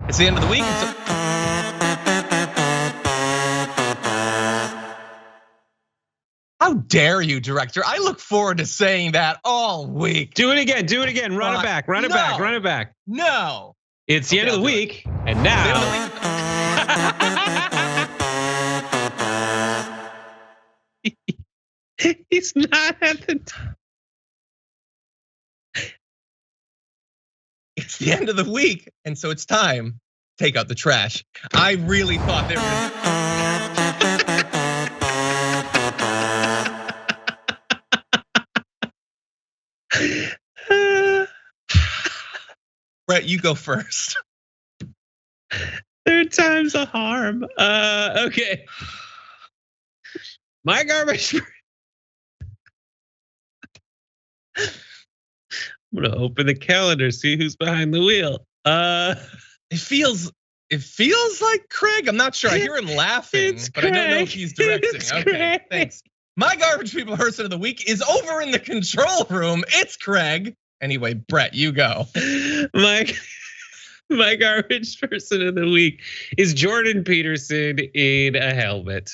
It's the end of the week. How dare you, director? I look forward to saying that all week. Do it again. Do it again. Run it back. Run it back. Run it back. No. It's the end of the week, and now. He's not at the time. It's the end of the week, and so it's time. Take out the trash. I really thought they were. Brett, you go first. Third time's a harm. Okay. My garbage. I'm gonna open the calendar, see who's behind the wheel. It feels like Craig. I'm not sure. I hear him laughing, but I don't know if he's directing. Okay, Craig. Thanks. My garbage people person of the week is over in the control room. It's Craig. Anyway, Brett, you go. My garbage person of the week is Jordan Peterson in a helmet.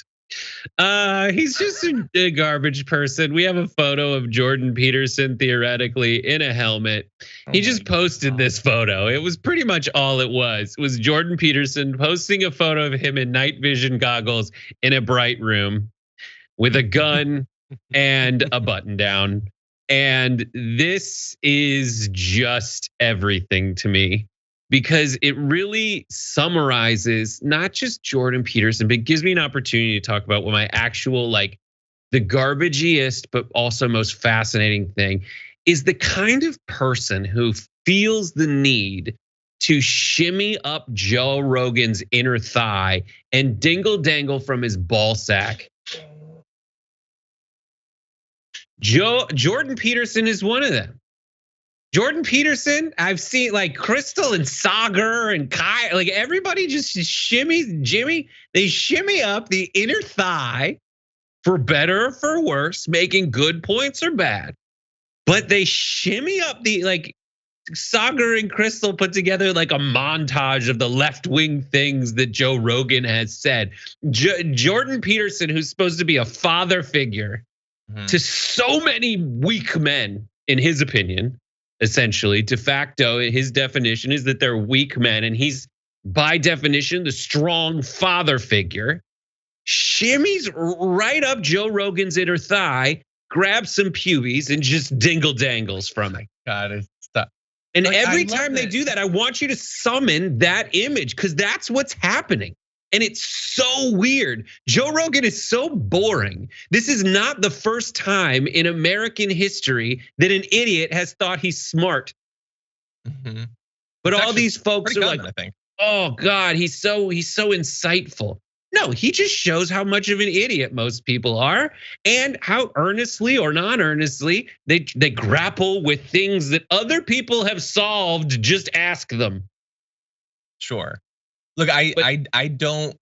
He's just a garbage person. We have a photo of Jordan Peterson theoretically in a helmet. He just posted this photo. It was pretty much all it was. It was Jordan Peterson posting a photo of him in night vision goggles in a bright room with a gun and a button down. And this is just everything to me, because it really summarizes not just Jordan Peterson, but it gives me an opportunity to talk about what my actual, like, the garbagiest, but also most fascinating thing is the kind of person who feels the need to shimmy up Joe Rogan's inner thigh and dingle dangle from his ball sack. Jordan Peterson is one of them. Jordan Peterson, I've seen like Crystal and Sagar and Kai, like everybody just shimmies, Jimmy. They shimmy up the inner thigh for better or for worse, making good points or bad. But they shimmy up the, like, Sagar and Crystal put together like a montage of the left-wing things that Joe Rogan has said. Jordan Peterson, who's supposed to be a father figure to so many weak men, in his opinion, essentially, de facto, his definition is that they're weak men, and he's by definition the strong father figure. Shimmies right up Joe Rogan's inner thigh, grabs some pubes, and just dingle dangles from it. God, stop. And like, every time they do that, I want you to summon that image, because that's what's happening. And it's so weird. Joe Rogan is so boring. This is not the first time in American history that an idiot has thought he's smart. But all these folks are like, oh God, he's so insightful. No, he just shows how much of an idiot most people are, and how earnestly or non-earnestly they grapple with things that other people have solved. Just ask them. Sure. Look, I don't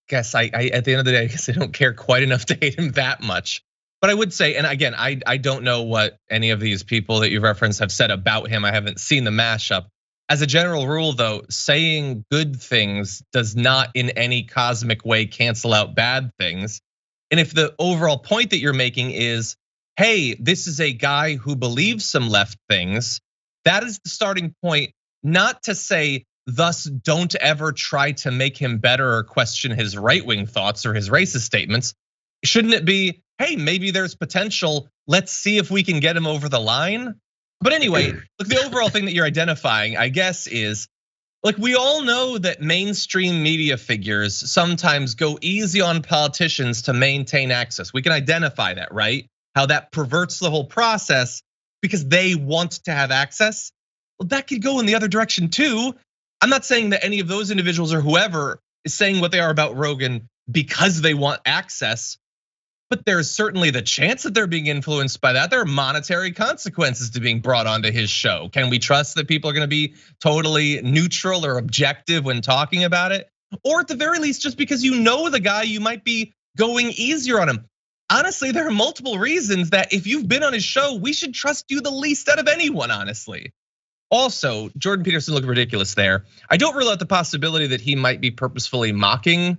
guess I at the end of the day, I guess I don't care quite enough to hate him that much. But I would say, and again, I don't know what any of these people that you referenced have said about him. I haven't seen the mashup. As a general rule, though, saying good things does not in any cosmic way cancel out bad things. And if the overall point that you're making is, hey, this is a guy who believes some left things, that is the starting point, not to say, thus don't ever try to make him better or question his right-wing thoughts or his racist statements. Shouldn't it be, hey, maybe there's potential, let's see if we can get him over the line? But anyway, look, the overall thing that you're identifying, I guess, is, like, we all know that mainstream media figures sometimes go easy on politicians to maintain access. We can identify that, right? How that perverts the whole process because they want to have access. Well, that could go in the other direction too. I'm not saying that any of those individuals or whoever is saying what they are about Rogan because they want access, but there's certainly the chance that they're being influenced by that. There are monetary consequences to being brought onto his show. Can we trust that people are gonna be totally neutral or objective when talking about it? Or at the very least, just because you know the guy, you might be going easier on him. Honestly, there are multiple reasons that if you've been on his show, we should trust you the least out of anyone, honestly. Also, Jordan Peterson looked ridiculous there. I don't rule out the possibility that he might be purposefully mocking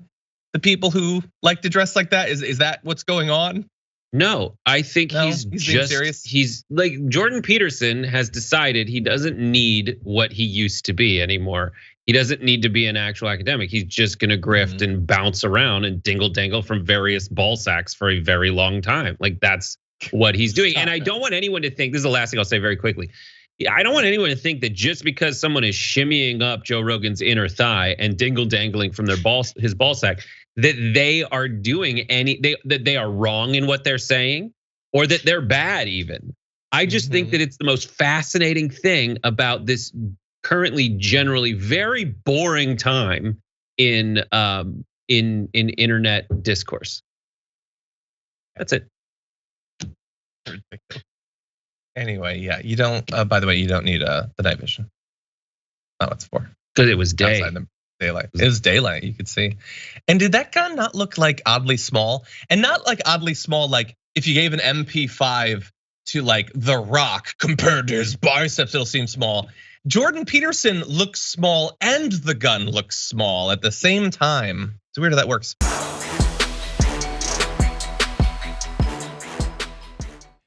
the people who like to dress like that. Is that what's going on? No, I think he's just serious. He's like Jordan Peterson has decided he doesn't need what he used to be anymore. He doesn't need to be an actual academic. He's just gonna grift and bounce around and dingle dangle from various ball sacks for a very long time. Like that's what he's doing. And I don't want anyone to think, this is the last thing I'll say very quickly. I don't want anyone to think that just because someone is shimmying up Joe Rogan's inner thigh and dingle dangling from his ball sack, that they are doing that they are wrong in what they're saying, or that they're bad even. I just think that it's the most fascinating thing about this currently generally very boring time in internet discourse. That's it. Anyway, yeah, you don't. By the way, you don't need the night vision. Not what it's for. Because it was day. Outside the daylight. It was daylight. You could see. And did that gun not look like oddly small? And not like oddly small, like if you gave an MP5 to like The Rock compared to his biceps, it'll seem small. Jordan Peterson looks small and the gun looks small at the same time. It's weird how that works.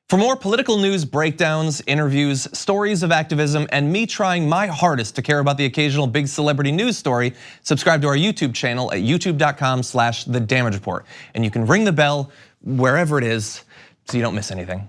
For more political news, breakdowns, interviews, stories of activism, and me trying my hardest to care about the occasional big celebrity news story, subscribe to our YouTube channel at youtube.com/The Damage Report. And you can ring the bell wherever it is so you don't miss anything.